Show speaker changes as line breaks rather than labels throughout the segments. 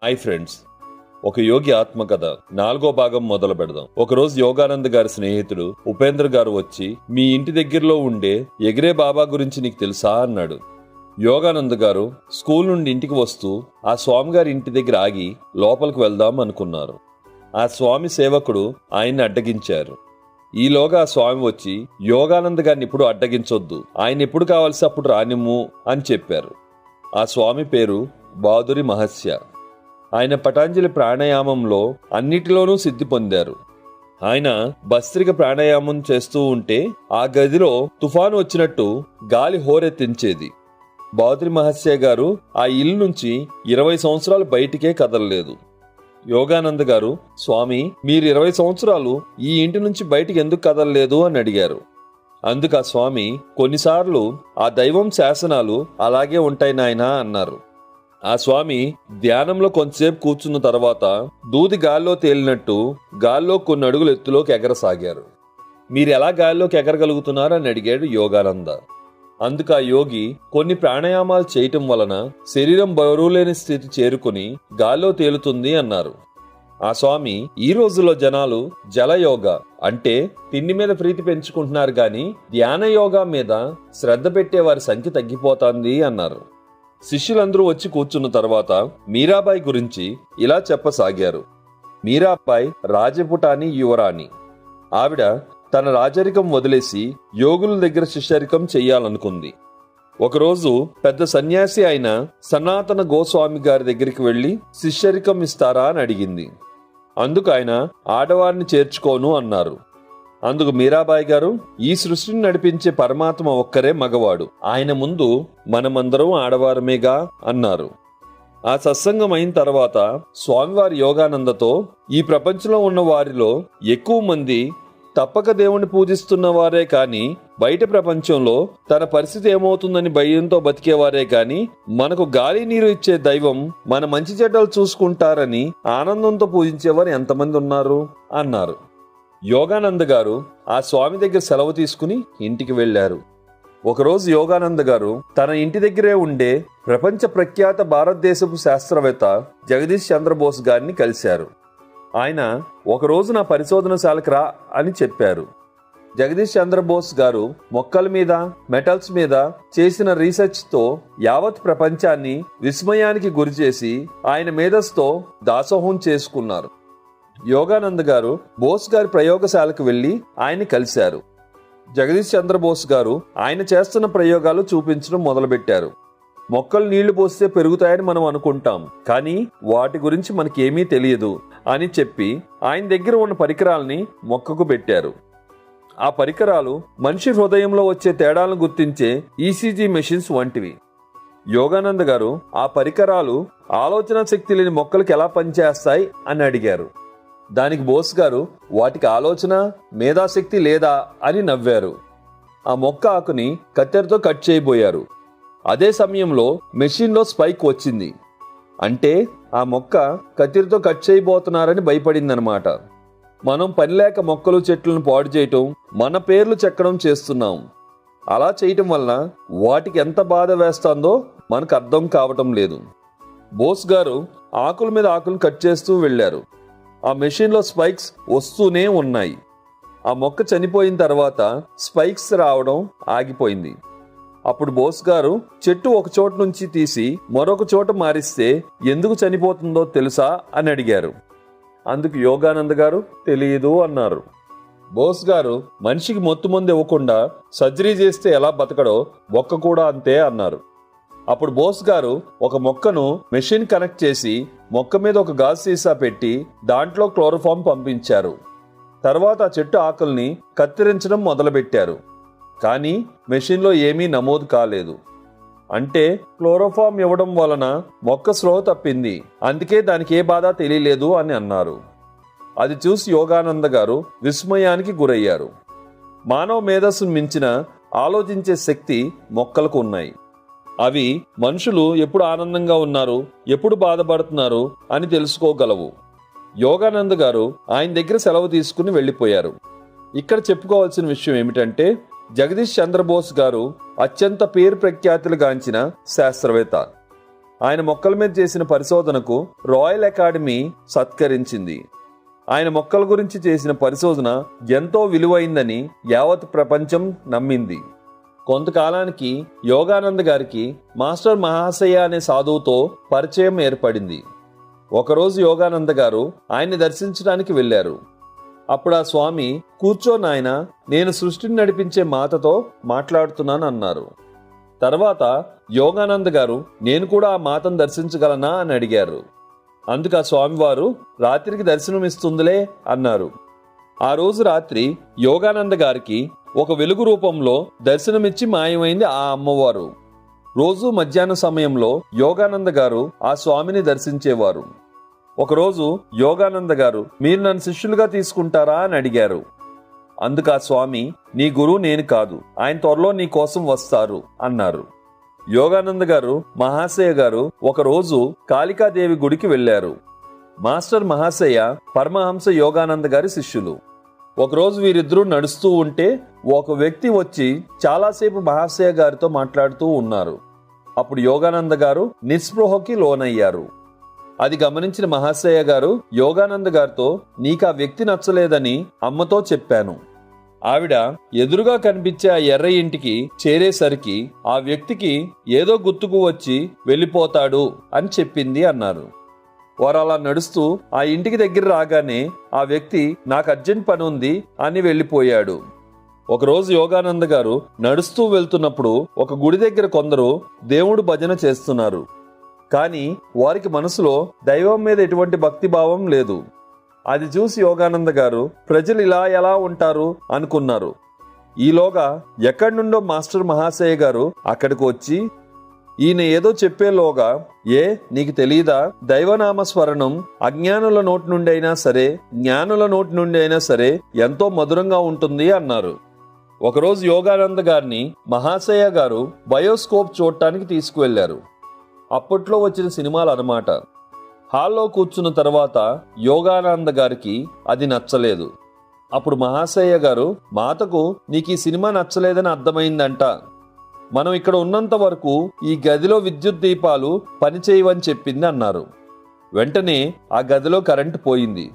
Hi friends, ఒక యోగి ఆత్మకథ 4వ భాగం మొదలు పెడదాం. ఒకరోజు యోగానంద్ గారి స్నేహితుడు ఉపేంద్ర గారు వచ్చి, మీ ఇంటి దగ్గరలో ఉండే ఎగిరే బాబా గురించి నీకు తెలుసా అన్నాడు. యోగానంద్ గారు స్కూల్ నుండి ఇంటికి వస్తూ ఆ స్వామి గారి ఇంటి దగ్గర ఆగి లోపలికి వెళ్దాం అనుకున్నారు. ఆ స్వామి సేవకుడు ఆయన్ని అడ్డగించారు. ఈలోగా ఆ స్వామి వచ్చి, యోగానంద్ గారిని ఇప్పుడు అడ్డగించొద్దు, ఆయన ఎప్పుడు కావాల్సి అప్పుడు రానిమ్ము అని చెప్పారు. ఆ స్వామి పేరు బాదురి మహస్య. ఆయన పటాంజలి ప్రాణాయామంలో అన్నిటిలోనూ సిద్ధి పొందారు. ఆయన భస్త్రిక ప్రాణాయామం చేస్తూ ఉంటే ఆ గదిలో తుఫాను వచ్చినట్టు గాలి హోరెత్తించేది. బాదురి మహస్య గారు ఆ ఇల్లు నుంచి 20 సంవత్సరాలు బయటికే కదలలేదు. యోగానంద్ గారు, స్వామి, మీరు 20 సంవత్సరాలు ఈ ఇంటి నుంచి బయటికి ఎందుకు కదలలేదు అని అడిగారు. అందుకు ఆ స్వామి, కొన్నిసార్లు ఆ దైవం శాసనాలు అలాగే ఉంటాయి నాయనా అన్నారు. ఆ స్వామి ధ్యానంలో కొంతసేపు కూర్చున్న తర్వాత దూది గాల్లో తేలినట్టు గాల్లో కొన్ని అడుగులు ఎత్తులోకి ఎగరసాగారు. మీరు ఎలా గాల్లోకి ఎగరగలుగుతున్నారు అని అడిగాడు యోగానంద. అందుకు ఆ యోగి, కొన్ని ప్రాణాయామాలు చేయటం వలన శరీరం బరువులేని స్థితి చేరుకుని గాల్లో తేలుతుంది అన్నారు. ఆ స్వామి, ఈ రోజుల్లో జనాలు జలయోగా అంటే తిండి మీద ప్రీతి పెంచుకుంటున్నారు గాని ధ్యాన యోగా మీద శ్రద్ధ పెట్టే వారి సంఖ్య తగ్గిపోతుంది అన్నారు. శిష్యులందరూ వచ్చి కూర్చున్న తర్వాత మీరాబాయి గురించి ఇలా చెప్పసాగారు. మీరాబాయి రాజపుటాని యువరాణి. ఆవిడ తన రాజరికం వదిలేసి యోగుల దగ్గర శిష్యరికం చెయ్యాలనుకుంది. ఒకరోజు పెద్ద సన్యాసి అయిన సనాతన గోస్వామి గారి దగ్గరికి వెళ్లి శిష్యరికం ఇస్తారా అని అడిగింది. అందుకు ఆయన, ఆడవారిని చేర్చుకోను అన్నారు. అందుకు మీరాబాయి గారు, ఈ సృష్టిని నడిపించే పరమాత్మ ఒక్కరే మగవాడు, ఆయన ముందు మనమందరం ఆడవారమేగా అన్నారు. ఆ సత్సంగం అయిన తర్వాత స్వామివారి యోగానందతో, ఈ ప్రపంచంలో ఉన్న వారిలో ఎక్కువ మంది తప్పక దేవుణ్ణి పూజిస్తున్న వారే కాని బయట ప్రపంచంలో తన పరిస్థితి ఏమవుతుందని భయంతో బతికేవారే కాని మనకు గాలి నీరు ఇచ్చే దైవం మన మంచి చెడ్డలు చూసుకుంటారని ఆనందంతో పూజించేవారు ఎంతమంది ఉన్నారు అన్నారు. యోగానంద గారు ఆ స్వామి దగ్గర సెలవు తీసుకుని ఇంటికి వెళ్లారు. ఒకరోజు యోగానంద గారు తన ఇంటి దగ్గరే ఉండే ప్రపంచ ప్రఖ్యాత భారతదేశపు శాస్త్రవేత్త జగదీష్ చంద్రబోస్ గారిని కలిశారు. ఆయన, ఒకరోజు నా పరిశోధనశాలకు రా అని చెప్పారు. జగదీష్ చంద్రబోస్ గారు మొక్కల మీద, మెటల్స్ మీద చేసిన రీసెర్చ్తో యావత్ ప్రపంచాన్ని విస్మయానికి గురిచేసి ఆయన మేధస్సుతో దాసోహం చేసుకున్నారు. యోగానంద్ గారు బోస్ గారి ప్రయోగశాలకు వెళ్లి ఆయన్ని కలిశారు. జగదీష్ చంద్రబోస్ గారు ఆయన చేస్తున్న ప్రయోగాలు చూపించడం మొదలుపెట్టారు. మొక్కలు నీళ్లు పోస్తే పెరుగుతాయని మనం అనుకుంటాం, కానీ వాటి గురించి మనకేమీ తెలియదు అని చెప్పి ఆయన దగ్గర ఉన్న పరికరాల్ని మొక్కకు పెట్టారు. ఆ పరికరాలు మనిషి హృదయంలో వచ్చే తేడాలను గుర్తించే ఈసీజీ మెషిన్స్ వంటివి. యోగానంద్ గారు ఆ పరికరాలు ఆలోచన శక్తి లేని మొక్కలకు ఎలా పనిచేస్తాయి అని అడిగారు. దానికి బోస్ గారు, వాటికి ఆలోచన, మేధాశక్తి లేదా అని నవ్వారు. ఆ మొక్క ఆకుని కత్తెరతో కట్ చేయబోయారు. అదే సమయంలో మెషిన్లో స్పైక్ వచ్చింది. అంటే ఆ మొక్క కత్తెరతో కట్ చేయబోతున్నారని భయపడిందనమాట. మనం పనిలేక మొక్కలు చెట్లను పాడు చేయటం, మన పేర్లు చెక్కడం చేస్తున్నాం. అలా చేయటం వలన వాటికి ఎంత బాధ వేస్తుందో మనకు అర్థం కావటం లేదు. బోస్ గారు ఆకుల మీద ఆకులను కట్ చేస్తూ వెళ్లారు. ఆ మెషిన్లో స్పైక్స్ వస్తూనే ఉన్నాయి. ఆ మొక్క చనిపోయిన తర్వాత స్పైక్స్ రావడం ఆగిపోయింది. అప్పుడు బోస్ గారు చెట్టు ఒక చోట నుంచి తీసి మరొక చోట మారిస్తే ఎందుకు చనిపోతుందో తెలుసా అని అడిగారు. అందుకు యోగానంద్ గారు, తెలియదు అన్నారు. బోస్ గారు, మనిషికి మొత్తుమంది ఇవ్వకుండా సర్జరీ చేస్తే ఎలా బతకడో మొక్క కూడా అంతే అన్నారు. అప్పుడు బోస్ గారు ఒక మొక్కను మెషిన్ కనెక్ట్ చేసి మొక్క మీద ఒక గాజు సీసా పెట్టి దాంట్లో క్లోరోఫామ్ పంపించారు. తర్వాత ఆ చెట్టు ఆకుల్ని కత్తిరించడం మొదలుపెట్టారు. కానీ మెషిన్లో ఏమీ నమోదు కాలేదు. అంటే క్లోరోఫామ్ ఇవ్వడం వలన మొక్క స్పృహ తప్పింది, అందుకే దానికి ఏ బాధ తెలియలేదు అని అన్నారు. అది చూసి యోగానంద గారు విస్మయానికి గురయ్యారు. మానవ మేధస్సును మించిన ఆలోచించే శక్తి మొక్కలకు ఉన్నాయి. అవి మనుషులు ఎప్పుడు ఆనందంగా ఉన్నారు, ఎప్పుడు బాధపడుతున్నారు అని తెలుసుకోగలవు. యోగానంద్ గారు ఆయన దగ్గర సెలవు తీసుకుని వెళ్లిపోయారు. ఇక్కడ చెప్పుకోవాల్సిన విషయం ఏమిటంటే, జగదీష్ చంద్రబోస్ గారు అత్యంత పేరు ప్రఖ్యాతులు గాంచిన శాస్త్రవేత్త. ఆయన మొక్కల మీద చేసిన పరిశోధనకు రాయల్ అకాడమీ సత్కరించింది. ఆయన మొక్కల గురించి చేసిన పరిశోధన ఎంతో విలువైందని యావత్ ప్రపంచం నమ్మింది. కొంతకాలానికి యోగానంద గారికి మాస్టర్ మహాశయ అనే సాధువుతో పరిచయం ఏర్పడింది. ఒకరోజు యోగానంద గారు ఆయన్ని దర్శించడానికి వెళ్లారు. అప్పుడు ఆ స్వామి, కూర్చో నాయనా, నేను సృష్టిని నడిపించే మాతతో మాట్లాడుతున్నాను అన్నారు. తర్వాత యోగానంద గారు, నేను కూడా ఆ మాతను దర్శించగలనా అని అడిగారు. అందుకు ఆ స్వామివారు, రాత్రికి దర్శనమిస్తుందిలే అన్నారు. ఆ రోజు రాత్రి యోగానంద గారికి ఒక వెలుగు రూపంలో దర్శనమిచ్చి మాయమైంది ఆ అమ్మవారు. రోజు మధ్యాహ్న సమయంలో యోగానంద గారు ఆ స్వామిని దర్శించేవారు. ఒకరోజు యోగానంద గారు, మీరు నన్ను శిష్యులుగా తీసుకుంటారా అని అడిగారు. అందుకు ఆ స్వామి, నీ గురువు నేను కాదు, ఆయన త్వరలో నీ కోసం వస్తారు అన్నారు. యోగానంద గారు మహాశయ గారు ఒకరోజు కాళికాదేవి గుడికి వెళ్లారు. మాస్టర్ మహాశయ పరమహంస యోగానంద గారి శిష్యులు. ఒకరోజు వీరిద్దరూ నడుస్తూ ఉంటే ఒక వ్యక్తి వచ్చి చాలాసేపు మహాశయ గారితో మాట్లాడుతూ ఉన్నారు. అప్పుడు యోగానంద గారు నిస్పృహకి లోనయ్యారు. అది గమనించిన మహాశయ గారు యోగానంద గారితో, నీకు ఆ వ్యక్తి నచ్చలేదని అమ్మతో చెప్పాను. ఆవిడ ఎదురుగా కనిపించే ఆ ఎర్ర ఇంటికి చేరేసరికి ఆ వ్యక్తికి ఏదో గుర్తుకు వచ్చి వెళ్ళిపోతాడు అని చెప్పింది అన్నారు. వారు అలా నడుస్తూ ఆ ఇంటికి దగ్గర రాగానే ఆ వ్యక్తి, నాకు అర్జెంట్ పని ఉంది అని వెళ్ళిపోయాడు. ఒకరోజు యోగానంద గారు నడుస్తూ వెళ్తున్నప్పుడు ఒక గుడి దగ్గర కొందరు దేవుడు భజన చేస్తున్నారు. కానీ వారికి మనసులో దైవం మీద ఎటువంటి భక్తిభావం లేదు. అది చూసి యోగానంద గారు, ప్రజలు ఇలా ఎలా ఉంటారు అనుకున్నారు. ఈలోగా ఎక్కడి నుండో మాస్టర్ మహాశయ గారు అక్కడికి వచ్చి, ఈయన ఏదో చెప్పేలోగా, నీకు తెలియదా, దైవనామస్మరణం అజ్ఞానుల నోటి నుండి అయినా సరే జ్ఞానుల నోటి నుండి అయినా సరే ఎంతో మధురంగా ఉంటుంది అన్నారు. ఒకరోజు యోగానంద గారిని మహాశయ గారు బయోస్కోప్ చూడటానికి తీసుకువెళ్లారు. అప్పట్లో వచ్చిన సినిమాలు అన్నమాట. హాల్లో కూర్చున్న తర్వాత యోగానంద గారికి అది నచ్చలేదు. అప్పుడు మహాశయ గారు, మాతకు నీకు ఈ సినిమా నచ్చలేదని అర్థమైందంట. మనం ఇక్కడ ఉన్నంత వరకు ఈ గదిలో విద్యుత్ దీపాలు పనిచేయవని చెప్పింది అన్నారు. వెంటనే ఆ గదిలో కరెంటు పోయింది.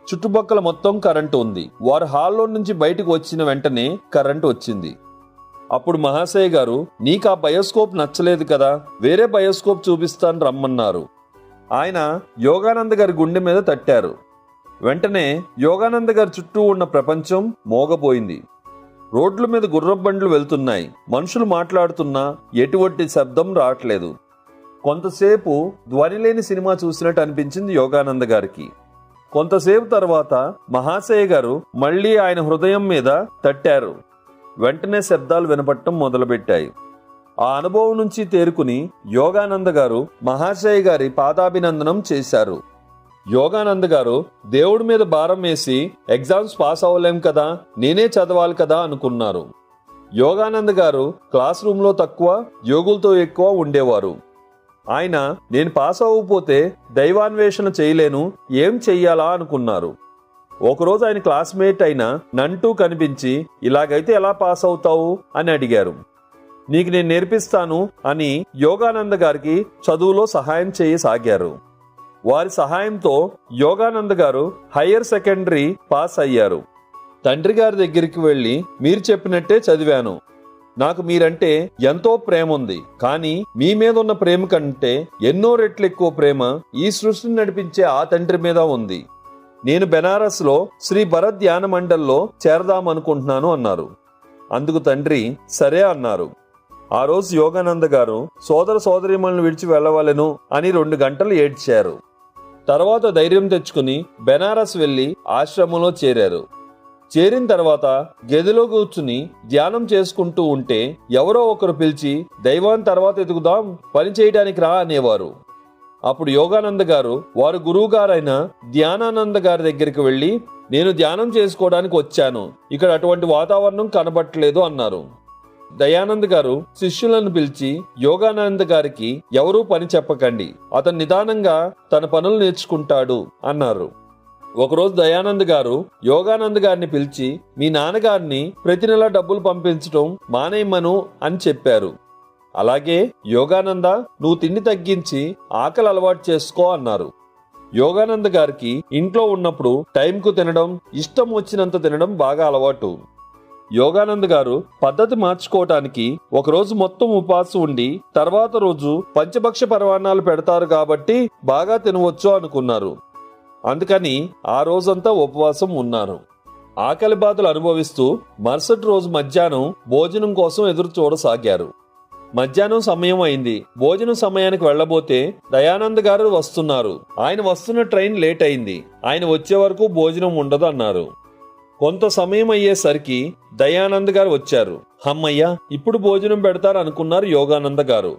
చుట్టుపక్కల మొత్తం కరెంటు ఉంది. వారు హాల్లో నుంచి బయటకు వచ్చిన వెంటనే కరెంటు వచ్చింది. అప్పుడు మహాశయ గారు, నీకు ఆ బయోస్కోప్ నచ్చలేదు కదా, వేరే బయోస్కోప్ చూపిస్తాను రమ్మన్నారు. ఆయన యోగానంద గారి గుండె మీద తట్టారు. వెంటనే యోగానంద గారి చుట్టూ ఉన్న ప్రపంచం మోగపోయింది. రోడ్ల మీద గుర్రపు బండ్లు వెళ్తున్నాయి. మనుషులు మాట్లాడుతున్నా ఎటువంటి శబ్దం రావట్లేదు. కొంతసేపు ధ్వని లేని సినిమా చూసినట్టు అనిపించింది యోగానంద గారికి. కొంతసేపు తర్వాత మహాశయ గారు మళ్ళీ ఆయన హృదయం మీద తట్టారు. వెంటనే శబ్దాలు వినపడటం మొదలుపెట్టాయి. ఆ అనుభవం నుంచి తేరుకుని యోగానంద గారు మహాశయ గారి పాదాభినందనం చేశారు. యోగానంద గారు దేవుడి మీద భారం వేసి ఎగ్జామ్స్ పాస్ అవ్వలేం కదా, నేనే చదవాలి కదా అనుకున్నారు. యోగానంద గారు క్లాస్ రూమ్లో తక్కువ, యోగులతో ఎక్కువ ఉండేవారు. ఆయన, నేను పాస్ అవ్వకపోతే దైవాన్వేషణ చేయలేను, ఏం చెయ్యాలా అనుకున్నారు. ఒకరోజు ఆయన క్లాస్మేట్ అయిన నంటూ కనిపించి, ఇలాగైతే ఎలా పాస్ అవుతావు అని అడిగారు. నీకు నేను నేర్పిస్తాను అని యోగానంద గారికి చదువులో సహాయం చేయసాగారు. వారి సహాయంతో యోగానంద గారు హయ్యర్ సెకండరీ పాస్ అయ్యారు. తండ్రి గారి దగ్గరికి వెళ్ళి, మీరు చెప్పినట్టే చదివాను, నాకు మీరంటే ఎంతో ప్రేమ ఉంది, కానీ మీ మీద ఉన్న ప్రేమ కంటే ఎన్నో రెట్లు ఎక్కువ ప్రేమ ఈ సృష్టిని నడిపించే ఆ తండ్రి మీద ఉంది. నేను బెనారస్ లో శ్రీ భరత్ ధ్యాన మండల్లో చేరదామనుకుంటున్నాను అన్నారు. అందుకు తండ్రి సరే అన్నారు. ఆ రోజు యోగానంద గారు సోదర సోదరీమణులను విడిచి వెళ్ళవలెను అని 2 గంటలు ఏడ్చారు. తర్వాత ధైర్యం తెచ్చుకుని బెనారస్ వెళ్లి ఆశ్రమంలో చేరారు. చేరిన తర్వాత గదిలో కూర్చుని ధ్యానం చేసుకుంటూ ఉంటే ఎవరో ఒకరు పిలిచి, దైవాన్ని తర్వాత ఎదుగుదాం, పని చేయడానికి రా అనేవారు. అప్పుడు యోగానంద గారు వారి గురువు గారైన ధ్యానానంద గారి దగ్గరికి వెళ్లి, నేను ధ్యానం చేసుకోవడానికి వచ్చాను, ఇక్కడ అటువంటి వాతావరణం కనబట్టలేదు అన్నారు. దయానంద్ గారు శిష్యులను పిలిచి, యోగానంద గారికి ఎవరూ పని చెప్పకండి, అతను నిదానంగా తన పనులు నేర్చుకుంటాడు అన్నారు. ఒకరోజు దయానంద్ గారు యోగానంద్ గారిని పిలిచి, మీ నాన్నగారిని ప్రతి నెల డబ్బులు పంపించడం మానేయమను అని చెప్పారు. అలాగే యోగానంద, నువ్వు తిండి తగ్గించి ఆకలి అలవాటు చేసుకో అన్నారు. యోగానంద గారికి ఇంట్లో ఉన్నప్పుడు టైంకు తినడం, ఇష్టం వచ్చినంత తినడం బాగా అలవాటు. యోగానంద్ గారు పద్ధతి మార్చుకోవటానికి ఒకరోజు మొత్తం ఉపవాసం ఉండి తర్వాత రోజు పంచభక్ష పరవాన్నాలు పెడతారు కాబట్టి బాగా తినవచ్చు అనుకున్నారు. అందుకని ఆ రోజంతా ఉపవాసం ఉన్నారు. ఆకలి బాధలు అనుభవిస్తూ మరుసటి రోజు మధ్యాహ్నం భోజనం కోసం ఎదురు చూడసాగారు. మధ్యాహ్నం సమయం అయింది. భోజనం సమయానికి వెళ్లబోతే దయానంద్ గారు వస్తున్నారు. ఆయన వస్తున్న ట్రైన్ లేట్ అయింది. ఆయన వచ్చే వరకు భోజనం ఉండదు అన్నారు. కొంత సమయం అయ్యేసరికి దయానంద్ గారు వచ్చారు. అమ్మయ్య, ఇప్పుడు భోజనం పెడతారు అనుకున్నారు యోగానంద గారు.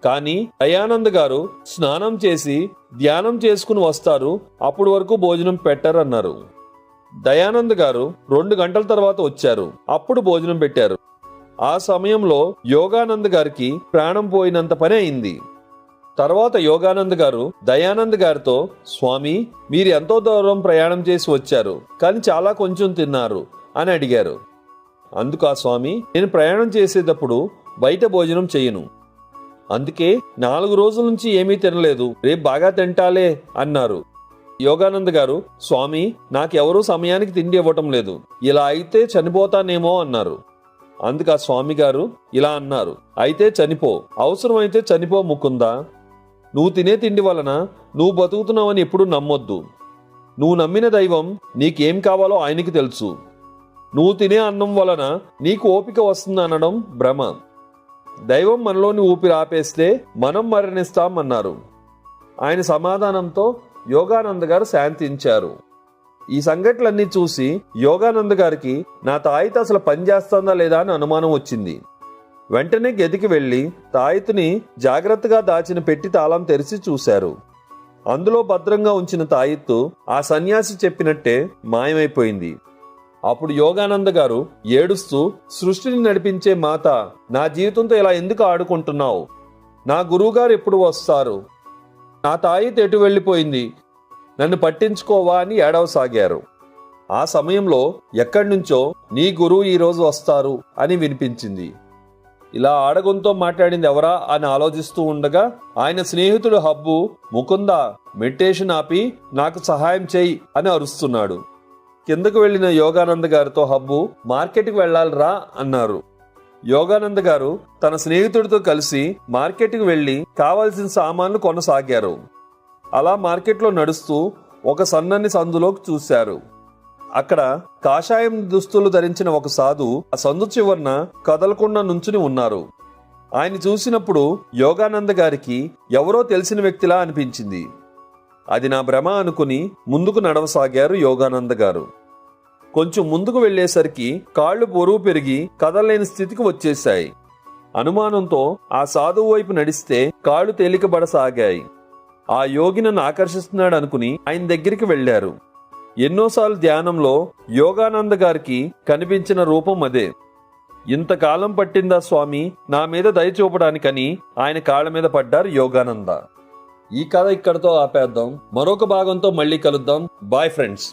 కానీ దయానంద్ గారు స్నానం చేసి ధ్యానం చేసుకుని వస్తారు, అప్పుడు వరకు భోజనం పెట్టారన్నారు. దయానంద్ గారు 2 గంటల తర్వాత వచ్చారు. అప్పుడు భోజనం పెట్టారు. ఆ సమయంలో యోగానంద్ గారికి ప్రాణం పోయినంత పని అయింది. తర్వాత యోగానంద్ గారు దయానంద్ గారితో, స్వామి, మీరు ఎంతో దూరం ప్రయాణం చేసి వచ్చారు, కానీ చాలా కొంచెం తిన్నారు అని అడిగారు. అందుకు ఆ స్వామి, నేను ప్రయాణం చేసేటప్పుడు బయట భోజనం చేయను, అందుకే 4 రోజుల నుంచి ఏమీ తినలేదు, రేపు బాగా తింటాలే అన్నారు. యోగానంద్ గారు, స్వామి, నాకెవరూ సమయానికి తిండి ఇవ్వటం లేదు, ఇలా అయితే చనిపోతానేమో అన్నారు. అందుకు ఆ స్వామి గారు ఇలా అన్నారు, అయితే చనిపో, అవసరమైతే చనిపో ముకుందా. నువ్వు తినే తిండి వలన నువ్వు బతుకుతున్నావని ఎప్పుడు నమ్మొద్దు. నువ్వు నమ్మిన దైవం నీకేం కావాలో ఆయనకి తెలుసు. నువ్వు తినే అన్నం వలన నీకు ఓపిక వస్తుందనడం భ్రమ. దైవం మనలోని ఊపిరి ఆపేస్తే మనం మరణిస్తామన్నారు. ఆయన సమాధానంతో యోగానంద్ గారు శాంతించారు. ఈ సంఘటనలన్నీ చూసి యోగానంద్ గారికి నా తాయిత అసలు పనిచేస్తుందా లేదా అని అనుమానం వచ్చింది. వెంటనే గదికి వెళ్లి తాయితుని జాగ్రత్తగా దాచిన పెట్టి తాళం తెరిచి చూశారు. అందులో భద్రంగా ఉంచిన తాయిత్తు ఆ సన్యాసి చెప్పినట్టే మాయమైపోయింది. అప్పుడు యోగానంద గారు ఏడుస్తూ, సృష్టిని నడిపించే మాత, నా జీవితంతో ఇలా ఎందుకు ఆడుకుంటున్నావు? నా గురువుగారు ఎప్పుడు వస్తారు? నా తాయిత్ ఎటు వెళ్ళిపోయింది? నన్ను పట్టించుకోవా అని ఏడవసాగారు. ఆ సమయంలో ఎక్కడి నుంచో నీ గురువు ఈరోజు వస్తారు అని వినిపించింది. ఇలా ఆడగొంతో మాట్లాడింది ఎవరా అని ఆలోచిస్తూ ఉండగా ఆయన స్నేహితుడు హబ్బు, ముకుంద, మెడిటేషన్ ఆపి నాకు సహాయం చేయి అని అరుస్తున్నాడు. కిందకు వెళ్లిన యోగానంద్ గారితో హబ్బు, మార్కెట్కి వెళ్ళాలిరా అన్నారు. యోగానంద్ గారు తన స్నేహితుడితో కలిసి మార్కెట్కి వెళ్లి కావలసిన సామాన్లు కొనసాగారు. అలా మార్కెట్లో నడుస్తూ ఒక సన్నని సందులోకి చూశారు. అక్కడ కాషాయం దుస్తులు ధరించిన ఒక సాధు ఆ సందు చివరన కదలకుండా నుంచుని ఉన్నారు. ఆయన చూసినప్పుడు యోగానంద్ గారికి ఎవరో తెలిసిన వ్యక్తిలా అనిపించింది. అది నా భ్రమ అనుకుని ముందుకు నడవసాగారు యోగానంద్ గారు. కొంచెం ముందుకు వెళ్లేసరికి కాళ్లు బరువు పెరిగి కదలలేని స్థితికి వచ్చేశాయి. అనుమానంతో ఆ సాధువు వైపు నడిస్తే కాళ్లు తేలికబడసాగాయి. ఆ యోగి నన్ను ఆకర్షిస్తున్నాడు అనుకుని ఆయన దగ్గరికి వెళ్లారు. ఎన్నోసార్లు ధ్యానంలో యోగానంద్ గారికి కనిపించిన రూపం అదే. ఇంతకాలం పట్టిందా స్వామి నా మీద దయ చూపడానికని ఆయన కాళ్ల మీద పడ్డారు యోగానంద. ఈ కథ ఇక్కడితో ఆపేద్దాం. మరొక భాగంతో మళ్ళీ కలుద్దాం. Bye friends.